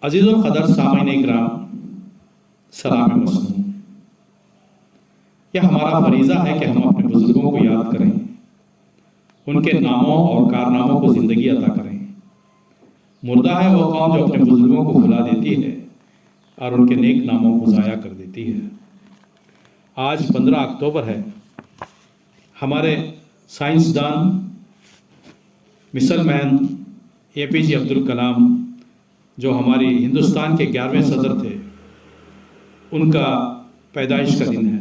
عزیز القدر سامعین اکرام، سلام مسنون۔ یہ ہمارا فریضہ ہے کہ ہم اپنے بزرگوں کو یاد کریں، ان کے ناموں اور کارناموں کو زندگی عطا کریں۔ مردہ ہے وہ قوم جو اپنے بزرگوں کو بھلا دیتی ہے اور ان کے نیک ناموں کو ضائع کر دیتی ہے۔ آج 15 اکتوبر ہے۔ ہمارے سائنسدان، مثل مین اے پی جے عبدالکلام، جو ہماری ہندوستان کے 11ویں صدر تھے، ان کا پیدائش کا دن ہے۔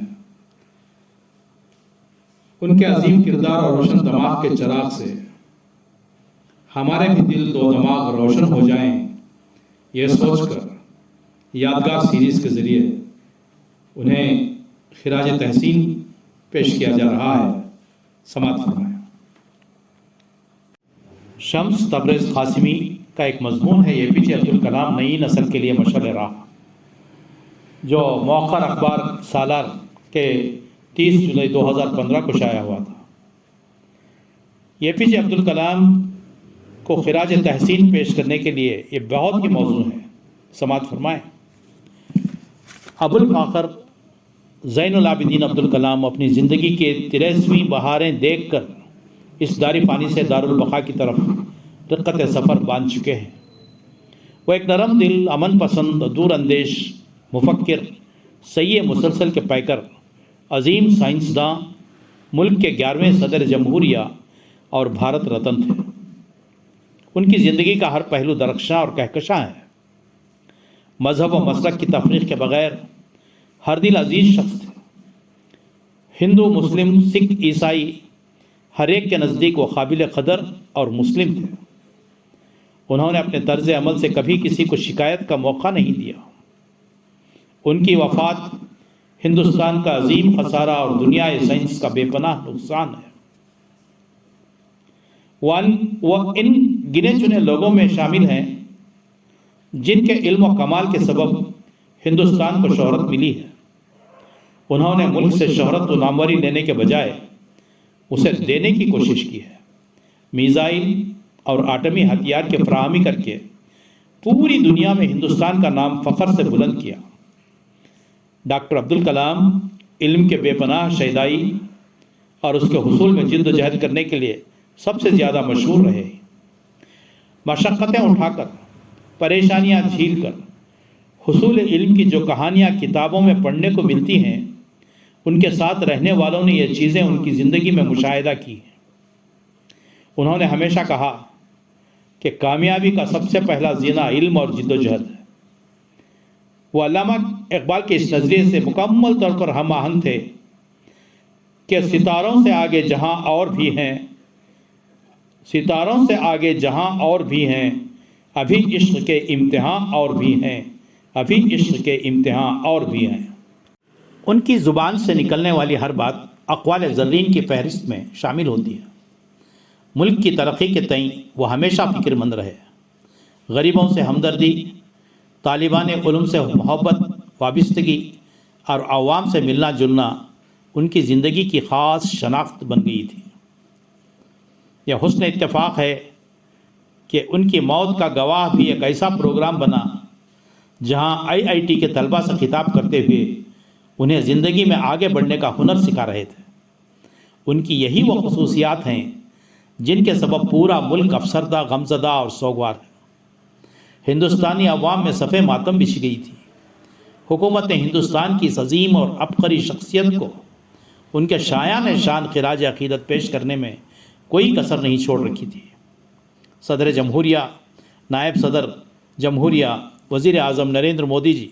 ان کے عظیم کردار اور روشن دماغ کے چراغ سے ہمارے بھی دل و دماغ روشن ہو جائیں، یہ سوچ کر یادگار سیریز کے ذریعے انہیں خراج تحسین پیش کیا جا رہا ہے۔ سماعت فرمائیں۔ شمس تبریز قاسمی کا ایک مضمون ہے، اے پی جے عبدالکلام نئی نسل کے لیے مشعل راہ، جو مؤخر اخبار سالار کے 30 جولائی 2015 کو شائع ہوا تھا۔ اے پی جے عبدالکلام کو خراج تحسین پیش کرنے کے لیے یہ بہت ہی موزوں ہے۔ سماعت فرمائیں۔ ابوالفاخر زین العابدین عبدالکلام اپنی زندگی کے 83ویں بہاریں دیکھ کر اس دار فانی سے دارالبقا کی طرف رقت سفر باندھ چکے ہیں۔ وہ ایک نرم دل، امن پسند، دور اندیش مفکر، سعی مسلسل کے پیکر، عظیم سائنسداں، ملک کے 11ویں صدر جمہوریہ اور بھارت رتن تھے۔ ان کی زندگی کا ہر پہلو درخشاں اور کہکشاں ہے۔ مذہب و مسلک کی تفریق کے بغیر ہر دل عزیز شخص تھے۔ ہندو، مسلم، سکھ، عیسائی، ہر ایک کے نزدیک وہ قابل قدر اور مسلم تھے۔ انہوں نے اپنے طرز عمل سے کبھی کسی کو شکایت کا موقع نہیں دیا۔ ان کی وفات ہندوستان کا عظیم خسارہ اور دنیائے سائنس کا بے پناہ نقصان ہے۔ وہ ان گنے چنے لوگوں میں شامل ہیں جن کے علم و کمال کے سبب ہندوستان کو شہرت ملی ہے۔ انہوں نے ملک سے شہرت و ناموری لینے کے بجائے اسے دینے کی کوشش کی ہے۔ میزائل اور آٹمی ہتھیار کے فراہمی کر کے پوری دنیا میں ہندوستان کا نام فخر سے بلند کیا۔ ڈاکٹر عبدالکلام علم کے بے پناہ شیدائی اور اس کے حصول میں جد و جہد کرنے کے لیے سب سے زیادہ مشہور رہے۔ مشقتیں اٹھا کر، پریشانیاں جھیل کر حصول علم کی جو کہانیاں کتابوں میں پڑھنے کو ملتی ہیں، ان کے ساتھ رہنے والوں نے یہ چیزیں ان کی زندگی میں مشاہدہ کی ہیں۔ انہوں نے ہمیشہ کہا کہ کامیابی کا سب سے پہلا زینہ علم اور جد و جہد ہے۔ وہ علامہ اقبال کے اس نظریے سے مکمل طور پر ہم آہنگ تھے کہ ستاروں سے آگے جہاں اور بھی ہیں، ستاروں سے آگے جہاں اور بھی ہیں، ابھی عشق کے امتحان اور بھی ہیں، ابھی عشق کے امتحان اور بھی ہیں۔ ان کی زبان سے نکلنے والی ہر بات اقوال زرین کی فہرست میں شامل ہوتی ہے۔ ملک کی ترقی کے تئیں وہ ہمیشہ فکر مند رہے۔ غریبوں سے ہمدردی، طالبان علم سے محبت، وابستگی اور عوام سے ملنا جلنا ان کی زندگی کی خاص شناخت بن گئی تھی۔ یہ حسن اتفاق ہے کہ ان کی موت کا گواہ بھی ایک ایسا پروگرام بنا جہاں IIT کے طلباء سے خطاب کرتے ہوئے انہیں زندگی میں آگے بڑھنے کا ہنر سکھا رہے تھے۔ ان کی یہی وہ خصوصیات ہیں جن کے سبب پورا ملک افسردہ، غمزدہ اور سوگوار ہے۔ ہندوستانی عوام میں صف ماتم بچھ گئی تھی۔ حکومت نے ہندوستان کی اس عظیم اور عبقری شخصیت کو ان کے شایان شان خراج عقیدت پیش کرنے میں کوئی کسر نہیں چھوڑ رکھی تھی۔ صدر جمہوریہ، نائب صدر جمہوریہ، وزیر اعظم نریندر مودی جی،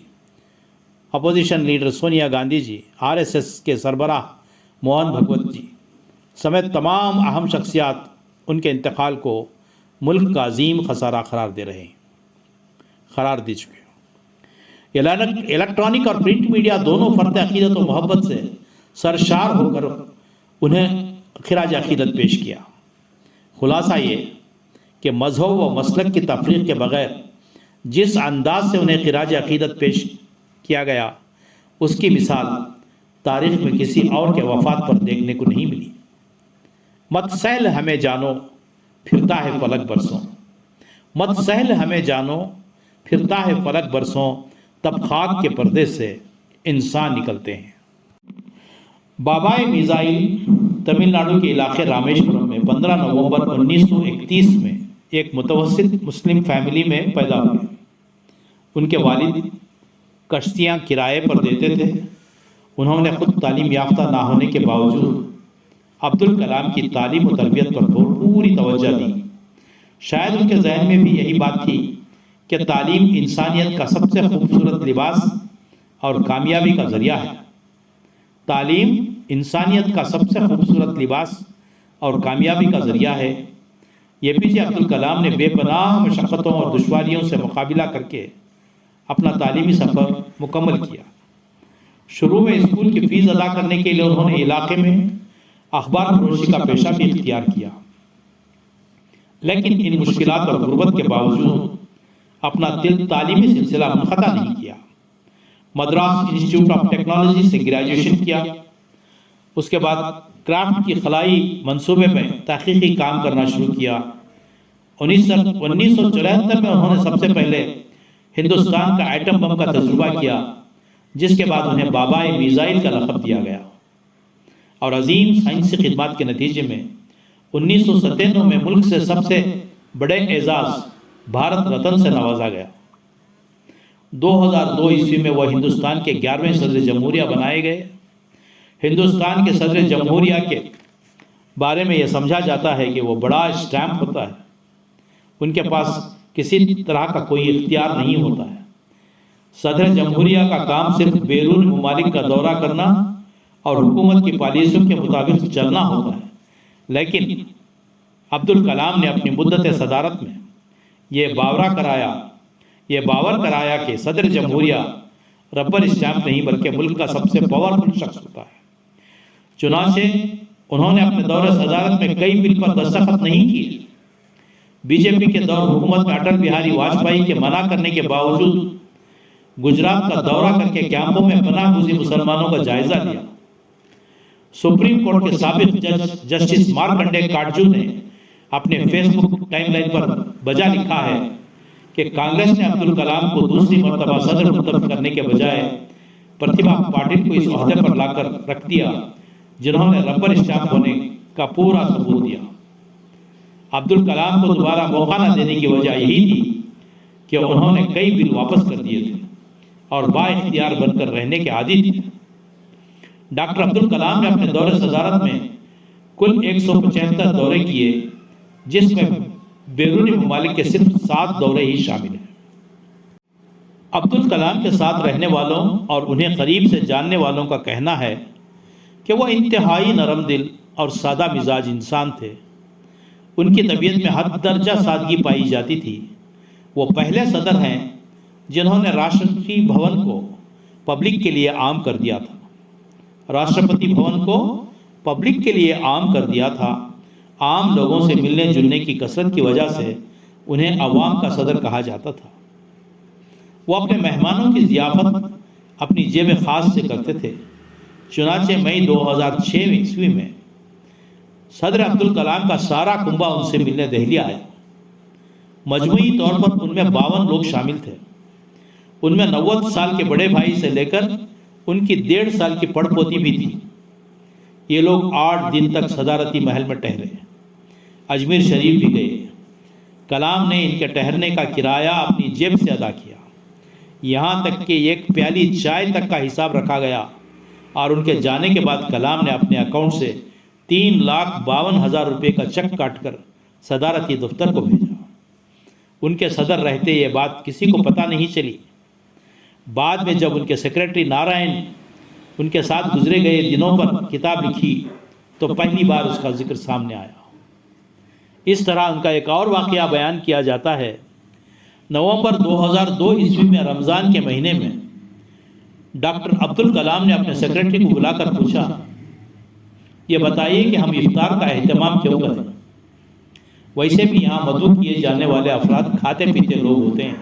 اپوزیشن لیڈر سونیا گاندھی جی، RSS کے سربراہ موہن بھگوت جی سمیت تمام اہم شخصیات ان کے انتقال کو ملک کا عظیم خسارہ قرار دے چکے ہیں۔ الیکٹرانک اور پرنٹ میڈیا دونوں فرد عقیدت و محبت سے سرشار ہو کر انہیں خراج عقیدت پیش کیا۔ خلاصہ یہ کہ مذہب و مسلک کی تفریق کے بغیر جس انداز سے انہیں خراج عقیدت پیش کیا گیا، اس کی مثال تاریخ میں کسی اور کے وفات پر دیکھنے کو نہیں ملی۔ مت سہل ہمیں جانو پھرتا ہے فلک برسوں، مت سہل ہمیں جانو پھرتا ہے فلک برسوں، تب خاک کے پردے سے انسان نکلتے ہیں۔ بابائے میزائل تمل ناڈو کے علاقے رامیشورم میں 15 نومبر 1931 میں ایک متوسط مسلم فیملی میں پیدا ہوئے۔ ان کے والد کشتیاں کرائے پر دیتے تھے۔ انہوں نے خود تعلیم یافتہ نہ ہونے کے باوجود عبدالکلام کی تعلیم و تربیت پر پوری توجہ دی۔ شاید ان کے ذہن میں بھی یہی بات تھی کہ تعلیم انسانیت کا سب سے خوبصورت لباس اور کامیابی کا ذریعہ ہے۔ تعلیم انسانیت کا سب سے خوبصورت لباس اور کامیابی کا ذریعہ ہے۔ اے پی جے عبدالکلام نے بے پناہ مشقتوں اور دشواریوں سے مقابلہ کر کے اپنا تعلیمی سفر مکمل کیا۔ شروع میں اسکول کی فیس ادا کرنے کے لیے انہوں نے علاقے میں اخبار فروشی کا پیشہ بھی اختیار کیا، لیکن ان مشکلات اور غربت کے باوجود اپنا تعلیمی سلسلہ منقطع نہیں کیا۔ مدراس انسٹیٹیوٹ آف ٹیکنالوجی سے گریجویشن کیا۔ اس کے بعد کرافٹ کی خلائی منصوبے میں تحقیقی کام کرنا شروع کیا۔ 1974 میں انہوں نے سب سے پہلے ہندوستان کا ایٹم بم کا تجربہ کیا، جس کے بعد انہیں بابائے میزائل کا لقب دیا گیا، اور عظیم سائنسی خدمات کے نتیجے میں 1997 میں ملک سے سب سے بڑے اعزاز بھارت رتن سے نوازا گیا۔ 2002 عیسوی میں وہ ہندوستان کے 11ویں صدر جمہوریہ بنائے گئے۔ ہندوستان کے صدر جمہوریہ کے بارے میں یہ سمجھا جاتا ہے کہ وہ بڑا اسٹیمپ ہوتا ہے۔ ان کے پاس کسی طرح کا کوئی اختیار نہیں ہوتا ہے۔ صدر جمہوریہ کا کام صرف بیرون ممالک کا دورہ کرنا اور حکومت کی پالیسیوں کے مطابق چلنا ہوتا ہے، لیکن عبدالکلام نے اپنی مدت صدارت میں یہ باور کرایا کہ صدر جمہوریہ ربر اسٹیمپ نہیں بلکہ ملک کا سب سے پاورفل شخص ہوتا ہے۔ چنانچہ انہوں نے اپنے دور صدارت میں کئی بل پر دستخط نہیں کیے۔ بی جے پی کے دور حکومت میں اٹل بہاری واجپئی کے منع کرنے کے باوجود گجرات کا دورہ کر کے کیمپوں میں پناہ گزین مسلمانوں کا جائزہ لیا۔ سپریم کورٹ کے سابق جج جسٹس مارکنڈے کاٹجو نے اپنے فیس بک ٹائم لائن پر بجا لکھا ہے کہ کانگریس نے عبدالکلام کو دوسری مرتبہ صدر منتخب کرنے کے بجائے پرتیبھا پاٹل کو اس عہدے پر لا کر رکھ دیا، جنہوں نے ربر اسٹیمپ ہونے کا پورا ثبوت دیا۔ عبدالکلام کو دوبارہ موقع نہ دینے کی وجہ یہی تھی کہ انہوں نے کئی بل واپس کر دیے تھے اور با اختیار بن کر رہنے کے عادی تھے۔ ڈاکٹر عبدالکلام نے اپنے دور صدارت میں کل 175 دورے کیے، جس میں بیرونی ممالک کے صرف 7 دورے ہی شامل ہیں۔ عبدالکلام کے ساتھ رہنے والوں اور انہیں قریب سے جاننے والوں کا کہنا ہے کہ وہ انتہائی نرم دل اور سادہ مزاج انسان تھے۔ ان کی طبیعت میں حد درجہ سادگی پائی جاتی تھی۔ وہ پہلے صدر ہیں جنہوں نے راشٹرپتی بھون کو پبلک کے لیے عام کر دیا تھا۔ راشٹرپتی بھون کو پبلک کے لیے عام کر دیا تھا۔ عام لوگوں سے ملنے جلنے کی کثرت کی وجہ سے انہیں عوام کا صدر کہا جاتا تھا۔ وہ اپنے مہمانوں کی ضیافت اپنی جیب خاص سے کرتے تھے۔ چنانچہ مئی 2006 عیسوی میں صدر عبدالکلام کا سارا کنبہ ان سے ملنے دہلی آیا۔ مجموعی طور پر ان میں 52 لوگ شامل تھے۔ ان میں 90 سال کے بڑے بھائی سے لے کر ان کی 1.5 سال کی پڑ پوتی بھی تھی۔ یہ لوگ 8 دن تک صدارتی محل میں ٹہرے، اجمیر شریف بھی گئے۔ کلام نے ان کے ٹہرنے کا کرایہ اپنی جیب سے ادا کیا، یہاں تک کہ ایک پیالی چائے تک کا حساب رکھا گیا، اور ان کے جانے کے بعد کلام نے اپنے اکاؤنٹ سے 3,52,000 روپے کا چیک کاٹ کر صدارتی دفتر کو بھیجا۔ ان کے صدر رہتے یہ بات کسی کو پتہ نہیں چلی۔ بعد میں جب ان کے سیکریٹری نارائن ان کے ساتھ گزرے گئے دنوں پر کتاب لکھی تو پہلی بار اس کا ذکر سامنے آیا۔ اس طرح ان کا ایک اور واقعہ بیان کیا جاتا ہے۔ نومبر 2002 عیسوی میں رمضان کے مہینے میں ڈاکٹر عبدالکلام نے اپنے سیکریٹری کو بلا کر پوچھا، یہ بتائیے کہ ہم افطار کا اہتمام کیوں کریں؟ ویسے بھی یہاں مدعو کیے جانے والے افراد کھاتے پیتے لوگ ہوتے ہیں،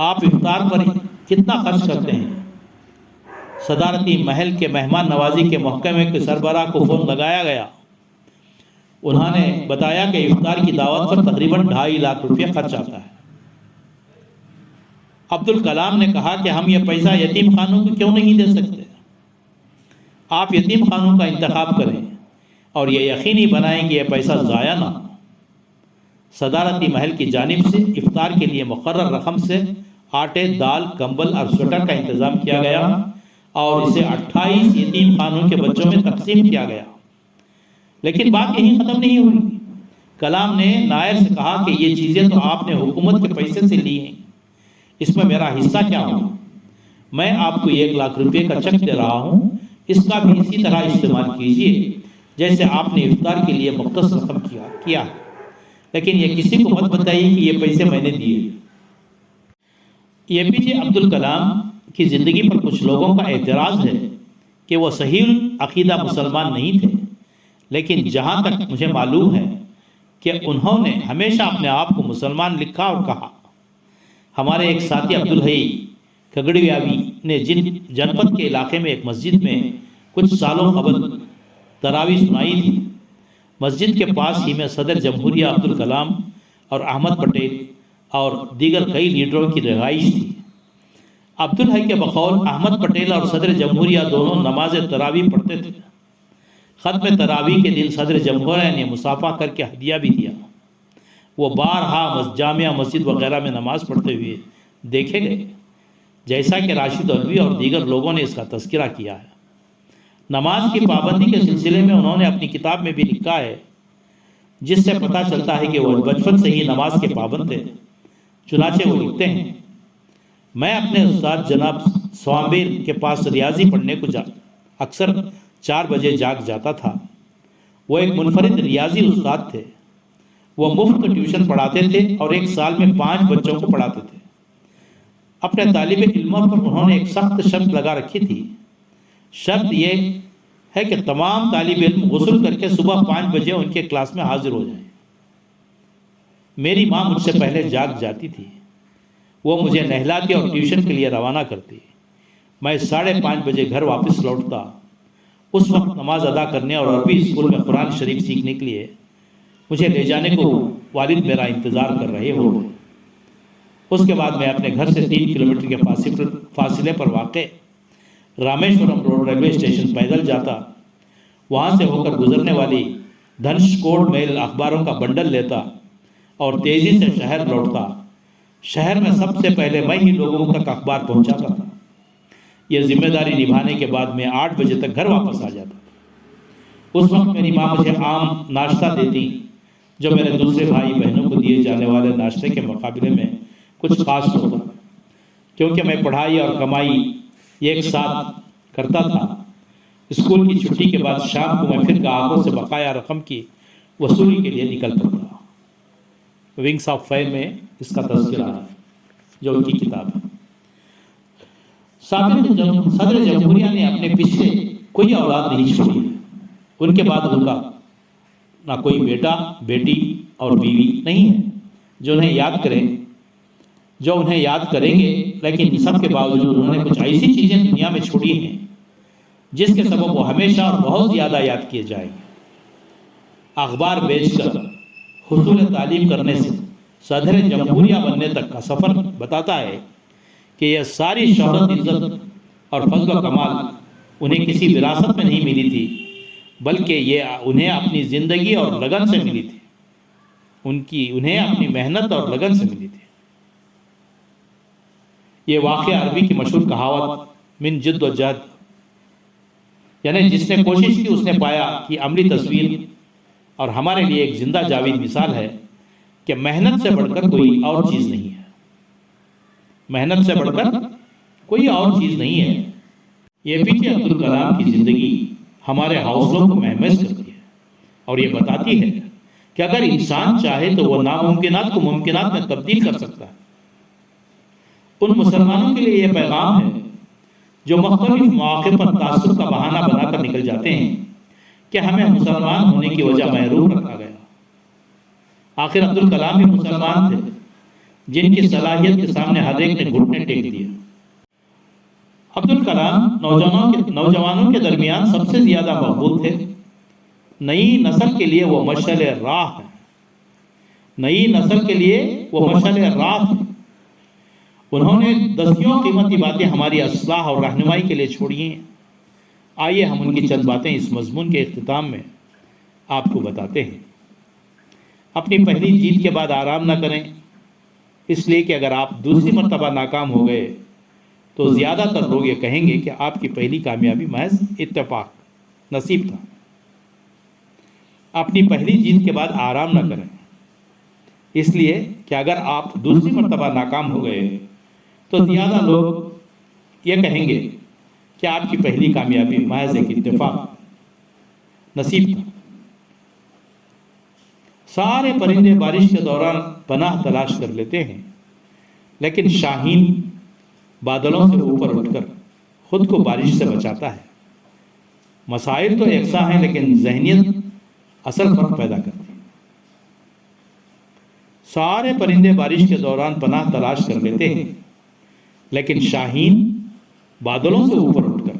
آپ افطار پر کتنا خرچ کرتے ہیں؟ صدارتی محل کے مہمان نوازی کے محکمے کے سربراہ کو فون لگایا گیا۔ انہوں نے بتایا کہ افطار کی دعوت پر تقریباً 2.5 لاکھ روپے خرچ آتا ہے۔ عبد الکلام نے کہا کہ ہم یہ پیسہ یتیم خانوں کو کیوں نہیں دے سکتے؟ آپ یتیم خانوں کا انتخاب کریں اور یہ یقینی بنائیں کہ یہ پیسہ ضائع نہ ہو۔ صدارتی محل کی جانب سے افطار کے لیے مقرر رقم سے آٹے، دال، کمبل اور سویٹر کا انتظام کیا گیا اور اسے 28 یتیم خانوں کے بچوں میں تقسیم کیا گیا۔ لیکن بات یہیں ختم نہیں ہوئی۔ کلام نے نائر سے کہا کہ یہ چیزیں تو آپ نے حکومت کے پیسے سے لی ہیں، اس میں میرا حصہ کیا ہوگا؟ میں آپ کو 1 لاکھ روپے کا چیک دے رہا ہوں، اس کا بھی اسی طرح استعمال کیجئے جیسے آپ نے افطار کے لیے مختص رقم کیا، لیکن یہ کسی کو مت بتائیے کہ یہ پیسے میں نے دیے۔ اے پی جے عبد الکلام کی زندگی پر کچھ لوگوں کا اعتراض ہے کہ وہ صحیح عقیدہ مسلمان نہیں تھے، لیکن جہاں تک مجھے معلوم ہے کہ انہوں نے ہمیشہ اپنے آپ کو مسلمان لکھا اور کہا۔ ہمارے ایک ساتھی عبدالحی کھگڑیاوی نے جنپت کے علاقے میں ایک مسجد میں کچھ سالوں قبل تراویح سنائی تھی۔ مسجد کے پاس ہی میں صدر جمہوریہ عبد الکلام اور احمد پٹیل اور دیگر کئی لیڈروں کی رہائش تھی۔ عبدالحی کے بقول احمد پٹیل اور صدر جمہوریہ دونوں نماز تراویح پڑھتے تھے۔ ختم تراویح کے دن صدر جمہوریہ نے مصافحہ کر کے ہدیہ بھی دیا۔ وہ بارہا جامعہ مسجد وغیرہ میں نماز پڑھتے ہوئے دیکھے گئے، جیسا کہ راشد علوی اور دیگر لوگوں نے اس کا تذکرہ کیا ہے۔ نماز کی پابندی کے سلسلے میں انہوں نے اپنی کتاب میں بھی لکھا ہے، جس سے پتہ چلتا ہے کہ وہ بچپن سے ہی نماز کے پابند تھے۔ چنانچہ وہ لکھتے ہیں، میں اپنے استاد جناب سوامبیر کے پاس ریاضی پڑھنے کو اکثر 4 بجے جاگ جاتا تھا۔ وہ ایک منفرد ریاضی استاد تھے۔ وہ مفت ٹیوشن پڑھاتے تھے اور ایک سال میں 5 بچوں کو پڑھاتے تھے۔ اپنے طالب علموں پر انہوں نے ایک سخت شرط لگا رکھی تھی۔ شرط یہ ہے کہ تمام طالب علم غسل کر کے صبح 5 بجے ان کے کلاس میں حاضر ہو جائیں۔ میری ماں مجھ سے پہلے جاگ جاتی تھی۔ وہ مجھے نہلاتی اور ٹیوشن کے لیے روانہ کرتی۔ میں 5:30 بجے گھر واپس لوٹتا۔ اس وقت نماز ادا کرنے اور عربی اسکول میں قرآن شریف سیکھنے کے لیے مجھے لے جانے کو والد میرا انتظار کر رہے ہوتے۔ اس کے بعد میں اپنے گھر سے 3 کلومیٹر کے فاصلے پر واقع رامیشورم روڈ ریلوے اسٹیشن پیدل جاتا۔ وہاں سے ہو کر گزرنے والی دھنش کوٹ میل اخباروں کا بنڈل لیتا اور تیزی سے شہر لوٹتا۔ شہر میں سب سے پہلے میں ہی لوگوں تک اخبار پہنچاتا تھا۔ یہ ذمہ داری نبھانے کے بعد میں 8 بجے تک گھر واپس آ جاتا۔ اس وقت میری ماں مجھے عام ناشتہ دیتی، جو میرے دوسرے بھائی بہنوں کو دیے جانے والے ناشتے کے مقابلے میں کچھ خاص ہوتا، کیونکہ میں پڑھائی اور کمائی ایک ساتھ کرتا تھا۔ اسکول کی چھٹی کے بعد شام کو میں پھر گاہکوں سے بقایا رقم کی وصولی کے لیے نکل پڑتا۔ ونگس آف فائر میں اس کا تذکرہ ہے، جو ان کی کتاب ہے۔ صدر جمہوریہ نے اپنے پیچھے کوئی اولاد نہیں چھوڑی۔ ان کے بعد ان کا نہ کوئی بیٹا، بیٹی اور بیوی نہیں ہے جو انہیں یاد کریں گے، لیکن سب کے باوجود انہوں نے کچھ ایسی چیزیں دنیا میں چھوڑی ہیں جس کے سبب وہ ہمیشہ اور بہت زیادہ یاد کیے جائیں گے۔ اخبار بیچ کر حصول تعلیم کرنے سے صدر جمہوریہ بننے تک کا سفر بتاتا ہے کہ یہ ساری شہرت، عزت اور فضل و کمال انہیں کسی وراثت میں نہیں ملی تھی، بلکہ یہ انہیں اپنی زندگی اور لگن سے ملی تھی۔ انہیں اپنی محنت اور لگن سے ملی تھی۔ یہ واقعہ عربی کی مشہور کہاوت من جد و جہد، یعنی جس نے کوشش کی اس نے پایا کی عملی تصویر اور ہمارے لیے ایک زندہ جاوید مثال ہے کہ محنت سے بڑھ کر کوئی اور چیز نہیں ہے۔ محنت سے بڑھ کر کوئی اور چیز نہیں ہے۔ اے پی جے عبد الکلام کی زندگی ہمارے حوصلوں کو مہمیز کرتی ہے اور یہ بتاتی ہے کہ اگر انسان چاہے تو وہ ناممکنات کو ممکنات میں تبدیل کر سکتا ہے۔ ان مسلمانوں کے لیے یہ پیغام ہے جو مختلف مواقع پر تعصب کا بہانہ بنا کر نکل جاتے ہیں کہ ہمیں مسلمان ہونے کی وجہ محروم رکھا گیا۔ آخر عبد الکلام بھی مسلمان تھے جن کی صلاحیت کے سامنے ہر ایک نے گھٹنے ٹیک دیے۔ عبد الکلام نوجوانوں کے درمیان سب سے زیادہ مقبول تھے۔ نئی نسل کے لیے وہ مشعل راہ ہیں۔ انہوں نے دسیوں قیمتی باتیں ہماری اصلاح اور رہنمائی کے لیے چھوڑی ہیں۔ آئیے ہم ان کی چند باتیں اس مضمون کے اختتام میں آپ کو بتاتے ہیں۔ اپنی پہلی جیت کے بعد آرام نہ کریں، اس لیے کہ اگر آپ دوسری مرتبہ ناکام ہو گئے تو زیادہ تر لوگ یہ کہیں گے کہ آپ کی پہلی کامیابی محض اتفاق نصیب تھا۔ اپنی پہلی جیت کے بعد آرام نہ کریں، اس لیے کہ اگر آپ دوسری مرتبہ ناکام ہو گئے تو زیادہ لوگ یہ کہیں گے کہ آپ کی پہلی کامیابی محض ایک اتفاق نصیب تھا۔ سارے پرندے بارش کے دوران پناہ تلاش کر لیتے ہیں، لیکن شاہین بادلوں سے اوپر اٹھ کر خود کو بارش سے بچاتا ہے۔ مسائل تو یکساں ہیں، لیکن ذہنیت اصل فرق پیدا کرتی ہے۔ سارے پرندے بارش کے دوران پناہ تلاش کر لیتے ہیں، لیکن شاہین بادلوں سے اوپر اٹھ کر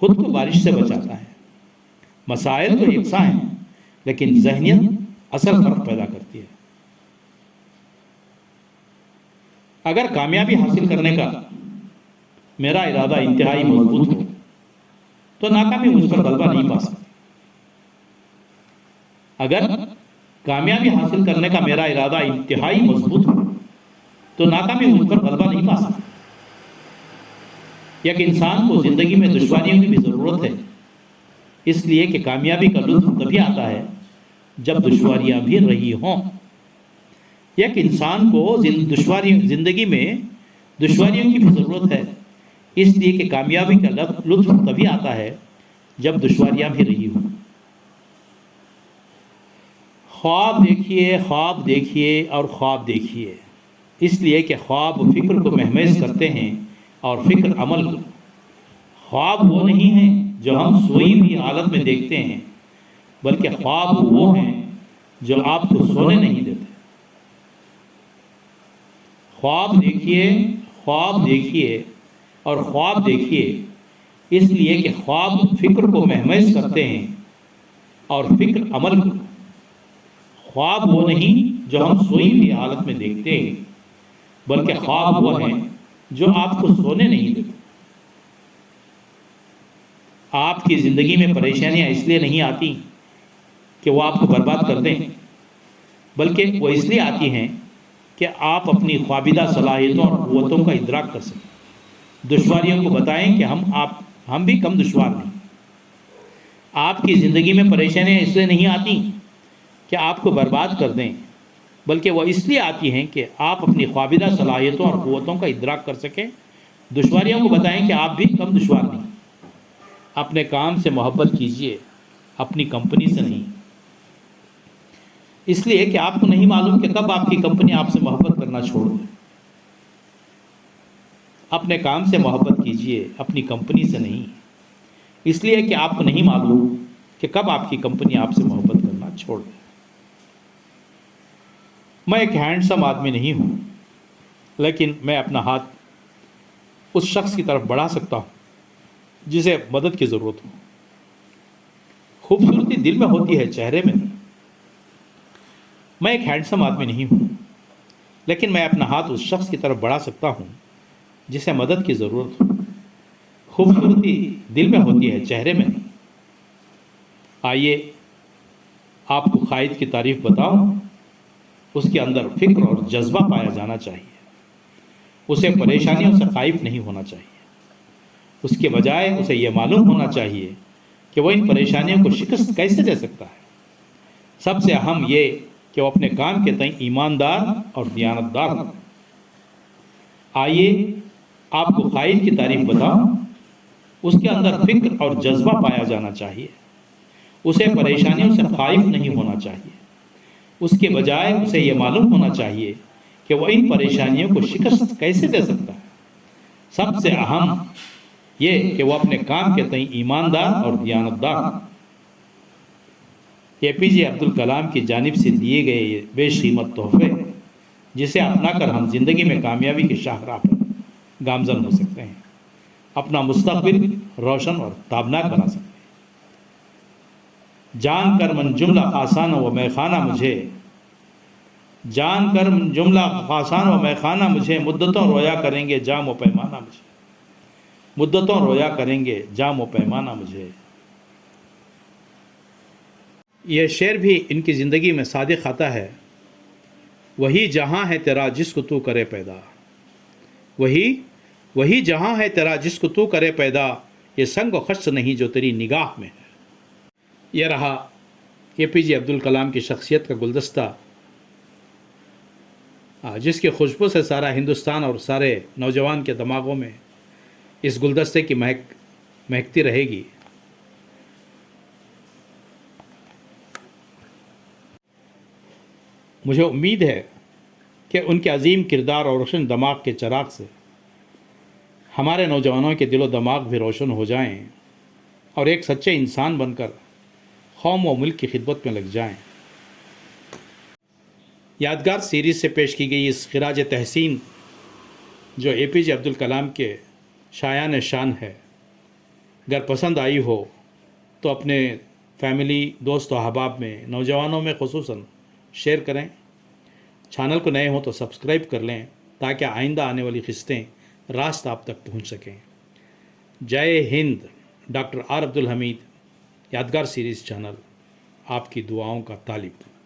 خود کو بارش سے بچاتا ہے۔ مسائل تو یکساں ہیں، لیکن ذہنیت اصل فرق پیدا کرتی ہے۔ اگر کامیابی حاصل کرنے کا میرا ارادہ انتہائی مضبوط ہو تو ناکامی مجھ پر غلبہ نہیں پا سکتی۔ اگر کامیابی حاصل کرنے کا میرا ارادہ انتہائی مضبوط ہو تو ناکامی مجھ پر غلبہ نہیں پا سکتی۔ ایک انسان کو زندگی میں دشواریوں کی بھی ضرورت ہے، اس لیے کہ کامیابی کا لطف تبھی آتا ہے جب دشواریاں بھی رہی ہوں۔ ایک انسان کو زندگی میں دشواریوں کی بھی ضرورت ہے، اس لیے کہ کامیابی کا لطف تبھی آتا ہے جب دشواریاں بھی رہی ہوں۔ خواب دیکھیے، خواب دیکھیے اور خواب دیکھیے، اس لیے کہ خواب فکر کو مہمیز کرتے ہیں اور فکر عمل کو۔ خواب وہ نہیں ہیں جو ہم سوئی ہوئی حالت میں دیکھتے ہیں، بلکہ خواب وہ ہیں جو آپ کو سونے نہیں دیتے۔ خواب دیکھیے، خواب دیکھیے اور خواب دیکھیے، اس لیے کہ خواب فکر کو مہمیز کرتے ہیں اور فکر عمل کو۔ خواب وہ نہیں جو ہم سوئی ہوئی حالت میں دیکھتے ہیں، بلکہ خواب وہ ہیں جو آپ کو سونے نہیں دیتے۔ آپ کی زندگی میں پریشانیاں اس لیے نہیں آتی کہ وہ آپ کو برباد کر دیں، بلکہ وہ اس لیے آتی ہیں کہ آپ اپنی خوابیدہ صلاحیتوں اور قوتوں کا ادراک کر سکیں، دشواریوں کو بتائیں کہ ہم بھی کم دشوار نہیں۔ آپ کی زندگی میں پریشانیاں اس لیے نہیں آتی کہ آپ کو برباد کر دیں، بلکہ وہ اس لیے آتی ہیں کہ آپ اپنی خوابیدہ صلاحیتوں اور قوتوں کا ادراک کر سکیں، دشواریوں کو بتائیں کہ آپ بھی کم دشوار نہیں۔ اپنے کام سے محبت کیجیے، اپنی کمپنی سے نہیں، اس لیے کہ آپ کو نہیں معلوم کہ کب آپ کی کمپنی آپ سے محبت کرنا چھوڑ دے۔ اپنے کام سے محبت کیجیے، اپنی کمپنی سے نہیں، اس لیے کہ آپ کو نہیں معلوم کہ کب آپ کی کمپنی آپ سے محبت کرنا چھوڑ دے۔ میں ایک ہینڈسم آدمی نہیں ہوں، لیکن میں اپنا ہاتھ اس شخص کی طرف بڑھا سکتا ہوں جسے مدد کی ضرورت ہو۔ خوبصورتی دل میں ہوتی ہے، چہرے میں نہیں۔ میں ایک ہینڈسم آدمی نہیں ہوں، لیکن میں اپنا ہاتھ اس شخص کی طرف بڑھا سکتا ہوں جسے مدد کی ضرورت ہو۔ خوبصورتی دل میں ہوتی ہے، چہرے میں نہیں۔ آئیے آپ کو قائد کی تعریف بتاؤں۔ اس کے اندر فکر اور جذبہ پایا جانا چاہیے۔ اسے پریشانیوں سے خائف نہیں ہونا چاہیے، اس کے بجائے اسے یہ معلوم ہونا چاہیے کہ وہ ان پریشانیوں کو شکست کیسے دے سکتا ہے۔ سب سے اہم یہ کہ وہ اپنے کام کے تئیں ایماندار اور دیانتدار ہو۔ آئیے آپ کو قائد کی تعریف بتاؤں۔ اس کے اندر فکر اور جذبہ پایا جانا چاہیے، اسے پریشانیوں سے خائف نہیں ہونا چاہیے، اس کے بجائے اسے یہ معلوم ہونا چاہیے کہ وہ ان پریشانیوں کو شکست کیسے دے سکتا ہے۔ سب سے اہم یہ کہ وہ اپنے کام کے تئیں ایماندار اور دیانتدار ہو۔ APJ عبدالکلام کی جانب سے دیے گئے یہ بے قیمت تحفے، جسے اپنا کر ہم زندگی میں کامیابی کی شاہراہ پر گامزن ہو سکتے ہیں، اپنا مستقبل روشن اور تابناک بنا سکتے ہیں۔ جان کر من جملہ آسان و میخانہ مجھے، جان کر جملہ خاصان و میخانہ مجھے، مدتوں رویا کریں گے جام و پیمانہ مجھے، مدتوں رویا کریں گے جام و پیمانہ مجھے۔ یہ شعر بھی ان کی زندگی میں صادق آتا ہے۔ وہی جہاں ہے تیرا جس کو تو کرے پیدا، وہی جہاں ہے تیرا جس کو تو کرے پیدا، یہ سنگ و خشت نہیں جو تیری نگاہ میں ہے۔ یہ رہا APJ عبدالکلام کی شخصیت کا گلدستہ، جس کی خوشبو سے سارا ہندوستان اور سارے نوجوان کے دماغوں میں اس گلدستے کی مہکتی رہے گی۔ مجھے امید ہے کہ ان کے عظیم کردار اور روشن دماغ کے چراغ سے ہمارے نوجوانوں کے دل و دماغ بھی روشن ہو جائیں اور ایک سچے انسان بن کر قوم و ملک کی خدمت میں لگ جائیں۔ یادگار سیریز سے پیش کی گئی اس خراج تحسین جو APJ عبدالکلام کے شایان شان ہے، اگر پسند آئی ہو تو اپنے فیملی، دوست و احباب میں، نوجوانوں میں خصوصاً شیئر کریں۔ چینل کو نئے ہوں تو سبسکرائب کر لیں تاکہ آئندہ آنے والی قسطیں راست آپ تک پہنچ سکیں۔ جے ہند۔ ڈاکٹر R عبدالحمید، یادگار سیریز چینل آپ کی دعاؤں کا طالب۔